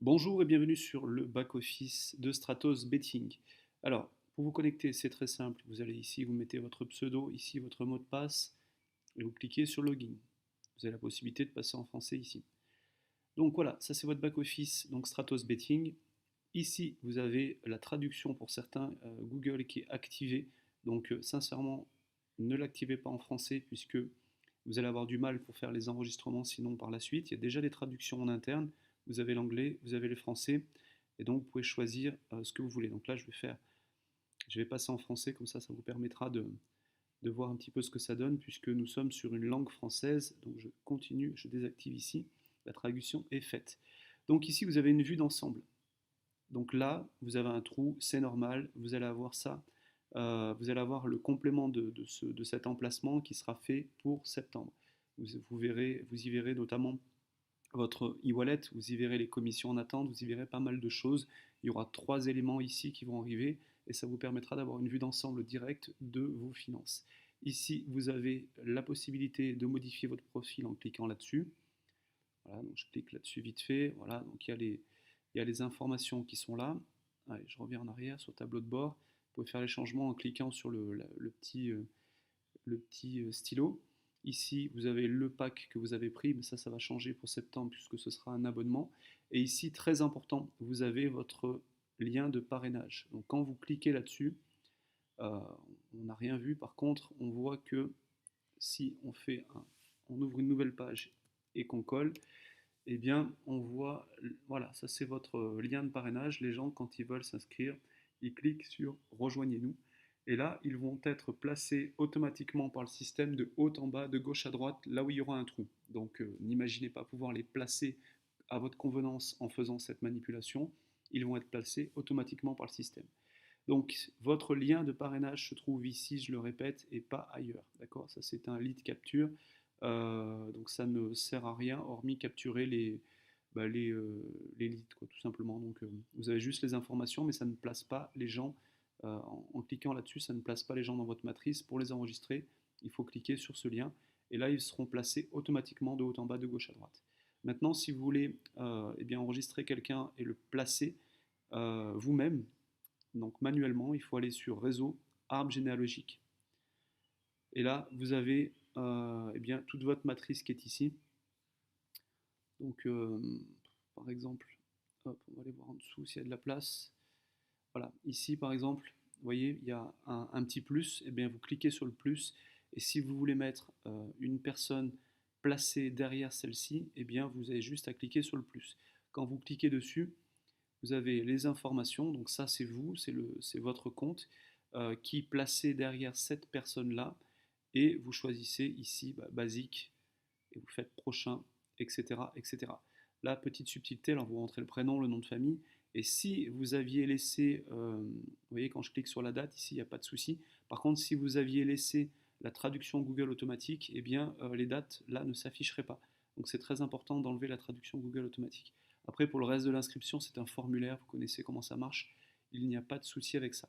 Bonjour et bienvenue sur le back-office de Stratos Betting. Alors, pour vous connecter, c'est très simple. Vous allez ici, vous mettez votre pseudo, ici votre mot de passe, et vous cliquez sur Login. Vous avez la possibilité de passer en français ici. Donc voilà, ça c'est votre back-office, donc Stratos Betting. Ici, vous avez la traduction pour certains Google qui est activée. Donc sincèrement, ne l'activez pas en français puisque vous allez avoir du mal pour faire les enregistrements sinon par la suite. Il y a déjà des traductions en interne. Vous avez l'anglais, vous avez le français. Et donc vous pouvez choisir ce que vous voulez. Donc là, je vais passer en français, comme ça vous permettra de voir un petit peu ce que ça donne puisque nous sommes sur une langue française. Donc je continue, je désactive ici. La traduction est faite. Donc ici, vous avez une vue d'ensemble. Donc là, vous avez un trou, c'est normal, vous allez avoir ça. Vous allez avoir le complément de cet emplacement qui sera fait pour septembre. Vous y verrez notamment votre e-wallet, vous y verrez les commissions en attente, vous y verrez pas mal de choses. Il y aura 3 éléments ici qui vont arriver et ça vous permettra d'avoir une vue d'ensemble directe de vos finances. Ici, vous avez la possibilité de modifier votre profil en cliquant là-dessus. Voilà, donc je clique là-dessus vite fait. Voilà, donc il y a les informations qui sont là. Allez, je reviens en arrière sur le tableau de bord. Vous pouvez faire les changements en cliquant sur le petit stylo. Ici, vous avez le pack que vous avez pris, mais ça va changer pour septembre puisque ce sera un abonnement. Et ici, très important, vous avez votre lien de parrainage. Donc quand vous cliquez là-dessus, euh, on n'a rien vu. Par contre, on voit que si on ouvre une nouvelle page et qu'on colle, eh bien, on voit, voilà, ça c'est votre lien de parrainage. Les gens, quand ils veulent s'inscrire, ils cliquent sur Rejoignez-nous. Et là, ils vont être placés automatiquement par le système de haut en bas, de gauche à droite, là où il y aura un trou. Donc, n'imaginez pas pouvoir les placer à votre convenance en faisant cette manipulation. Ils vont être placés automatiquement par le système. Donc, votre lien de parrainage se trouve ici, je le répète, et pas ailleurs. D'accord? Ça, c'est un lead capture. Donc, ça ne sert à rien, hormis capturer les leads, quoi, tout simplement. Donc, vous avez juste les informations, mais ça ne place pas les gens. En cliquant là-dessus, ça ne place pas les gens dans votre matrice. Pour les enregistrer, il faut cliquer sur ce lien. Et là, ils seront placés automatiquement de haut en bas, de gauche à droite. Maintenant, si vous voulez eh bien, enregistrer quelqu'un et le placer vous-même, donc manuellement, il faut aller sur Réseau, Arbre généalogique. Et là, vous avez eh bien, toute votre matrice qui est ici. Donc, par exemple, hop, on va aller voir en dessous s'il y a de la place. Voilà, ici par exemple, vous voyez, il y a un petit plus. Et bien, vous cliquez sur le plus. Et si vous voulez mettre une personne placée derrière celle-ci, eh bien, vous avez juste à cliquer sur le plus. Quand vous cliquez dessus, vous avez les informations, donc ça c'est vous, c'est votre compte qui placez derrière cette personne-là et vous choisissez ici basique et vous faites prochain, etc., etc. La petite subtilité, alors vous rentrez le prénom, le nom de famille et si vous aviez laissé, vous voyez quand je clique sur la date ici, il n'y a pas de souci. Par contre, si vous aviez laissé la traduction Google automatique, eh bien les dates là ne s'afficheraient pas. Donc c'est très important d'enlever la traduction Google automatique. Après, pour le reste de l'inscription, c'est un formulaire, vous connaissez comment ça marche, il n'y a pas de souci avec ça.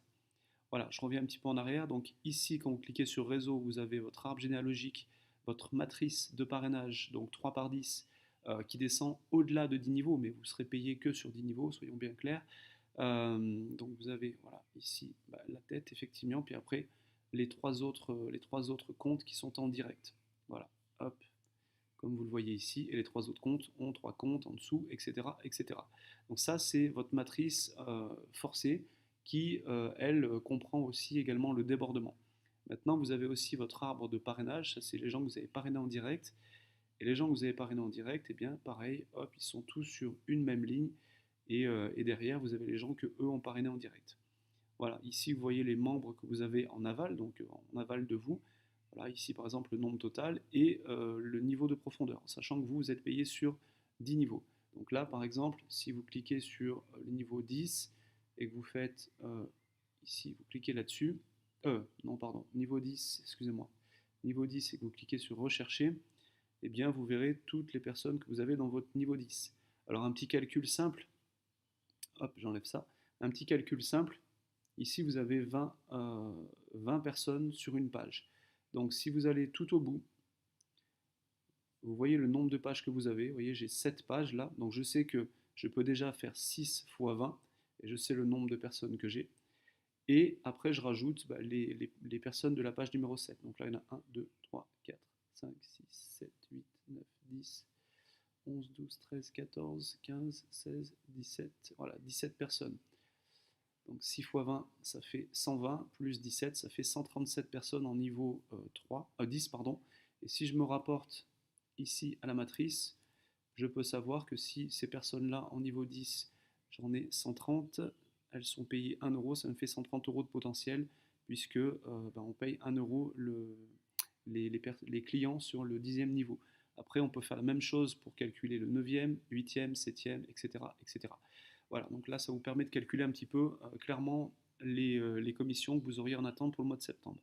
Voilà, je reviens un petit peu en arrière. Donc ici, quand vous cliquez sur réseau, vous avez votre arbre généalogique, votre matrice de parrainage, donc 3 par 10, qui descend au-delà de 10 niveaux, mais vous serez payé que sur 10 niveaux, soyons bien clairs. Donc vous avez voilà, ici la tête, effectivement, puis après les trois autres comptes qui sont en direct. Voilà, hop, comme vous le voyez ici, et les 3 autres comptes ont 3 comptes en dessous, etc. etc. Donc ça, c'est votre matrice forcée qui, elle, comprend aussi également le débordement. Maintenant, vous avez aussi votre arbre de parrainage, ça c'est les gens que vous avez parrainés en direct, et les gens que vous avez parrainés en direct, eh bien pareil, hop, ils sont tous sur une même ligne, et derrière, vous avez les gens que eux ont parrainés en direct. Voilà, ici vous voyez les membres que vous avez en aval, donc en aval de vous. Voilà, ici par exemple le nombre total et le niveau de profondeur, sachant que vous êtes payé sur 10 niveaux. Donc là par exemple, si vous cliquez sur le niveau 10 et que vous faites ici, vous cliquez là-dessus, non pardon, niveau 10, excusez-moi, niveau 10 et que vous cliquez sur rechercher, eh bien vous verrez toutes les personnes que vous avez dans votre niveau 10. Alors un petit calcul simple, hop, j'enlève ça, un petit calcul simple, ici, vous avez 20 personnes sur une page. Donc, si vous allez tout au bout, vous voyez le nombre de pages que vous avez. Vous voyez, j'ai 7 pages là. Donc, je sais que je peux déjà faire 6 fois 20, et je sais le nombre de personnes que j'ai. Et après, je rajoute les personnes de la page numéro 7. Donc là, il y en a 1, 2, 3, 4, 5, 6, 7, 8, 9, 10, 11, 12, 13, 14, 15, 16, 17. Voilà, 17 personnes. Donc 6 fois 20, ça fait 120, plus 17, ça fait 137 personnes en niveau 10. Pardon. Et si je me rapporte ici à la matrice, je peux savoir que si ces personnes-là en niveau 10, j'en ai 130, elles sont payées 1 euro, ça me fait 130 euros de potentiel, puisque on paye 1 euro les clients sur le 10e niveau. Après, on peut faire la même chose pour calculer le 9e, 8e, 7e, etc., etc. Voilà, donc là, ça vous permet de calculer un petit peu clairement les commissions que vous auriez en attente pour le mois de septembre.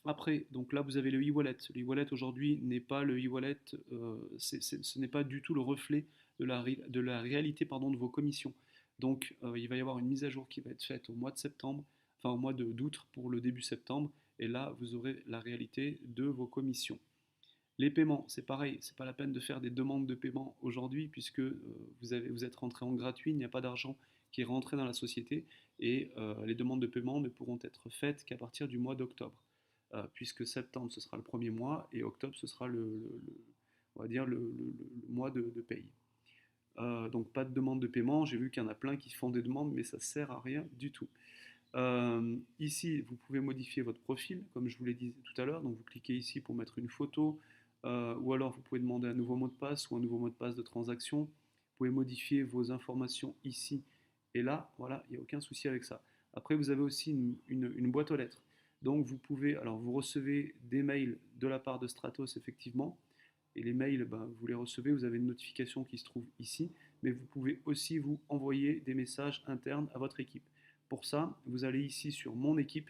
Après, donc là, vous avez le e-wallet. Le e-wallet aujourd'hui n'est pas le e-wallet, ce n'est pas du tout le reflet de la réalité pardon, de vos commissions. Donc, il va y avoir une mise à jour qui va être faite au mois de septembre, enfin au mois d'août pour le début septembre, et là, vous aurez la réalité de vos commissions. Les paiements, c'est pareil, c'est pas la peine de faire des demandes de paiement aujourd'hui puisque vous êtes rentré en gratuit, il n'y a pas d'argent qui est rentré dans la société et les demandes de paiement ne pourront être faites qu'à partir du mois d'octobre. Puisque septembre ce sera le premier mois et octobre ce sera on va dire le mois de paye. Donc pas de demande de paiement, j'ai vu qu'il y en a plein qui font des demandes mais ça sert à rien du tout. Ici, vous pouvez modifier votre profil, comme je vous l'ai dit tout à l'heure. Donc, vous cliquez ici pour mettre une photo, ou alors vous pouvez demander un nouveau mot de passe ou un nouveau mot de passe de transaction. Vous pouvez modifier vos informations ici et là. Voilà, il n'y a aucun souci avec ça. Après, vous avez aussi une boîte aux lettres. Donc, vous pouvez, alors vous recevez des mails de la part de Stratos, effectivement. Et les mails, vous les recevez, vous avez une notification qui se trouve ici, mais vous pouvez aussi vous envoyer des messages internes à votre équipe. Pour ça, vous allez ici sur Mon équipe,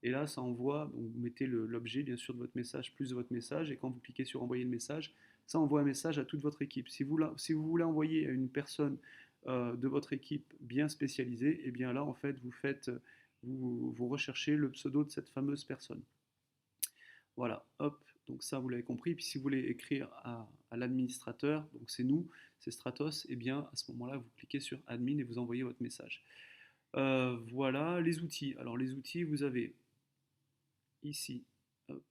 et là, ça envoie, donc vous mettez l'objet bien sûr de votre message plus de votre message, et quand vous cliquez sur Envoyer le message, ça envoie un message à toute votre équipe. Si vous voulez envoyer à une personne de votre équipe bien spécialisée, et bien là, en fait, vous recherchez le pseudo de cette fameuse personne. Voilà, hop, donc ça vous l'avez compris. Puis si vous voulez écrire à l'administrateur, donc c'est nous, c'est Stratos, et bien à ce moment-là, vous cliquez sur Admin et vous envoyez votre message. Voilà, les outils. Alors les outils, vous avez ici, hop,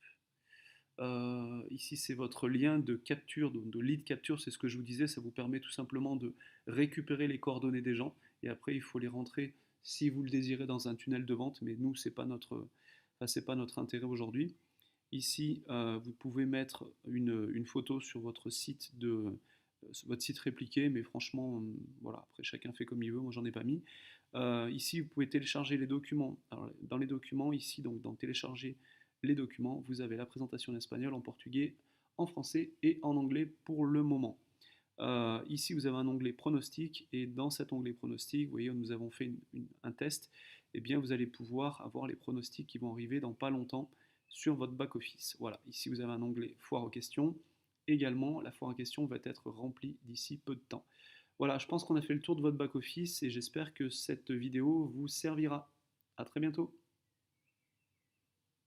ici c'est votre lien de capture, donc de lead capture, c'est ce que je vous disais, ça vous permet tout simplement de récupérer les coordonnées des gens, et après il faut les rentrer si vous le désirez dans un tunnel de vente, mais nous c'est pas c'est pas notre intérêt aujourd'hui. Ici, vous pouvez mettre une photo sur votre site votre site répliqué, mais franchement, voilà, après chacun fait comme il veut, moi j'en ai pas mis. Ici, vous pouvez télécharger les documents. Alors, dans les documents, ici, donc dans télécharger les documents, vous avez la présentation en espagnol, en portugais, en français et en anglais pour le moment. Ici, vous avez un onglet pronostic, et dans cet onglet pronostic, vous voyez, nous avons fait un test, et bien vous allez pouvoir avoir les pronostics qui vont arriver dans pas longtemps sur votre back-office. Voilà, ici vous avez un onglet foire aux questions. Également, la foire en question va être remplie d'ici peu de temps. Voilà, je pense qu'on a fait le tour de votre back-office et j'espère que cette vidéo vous servira. A très bientôt.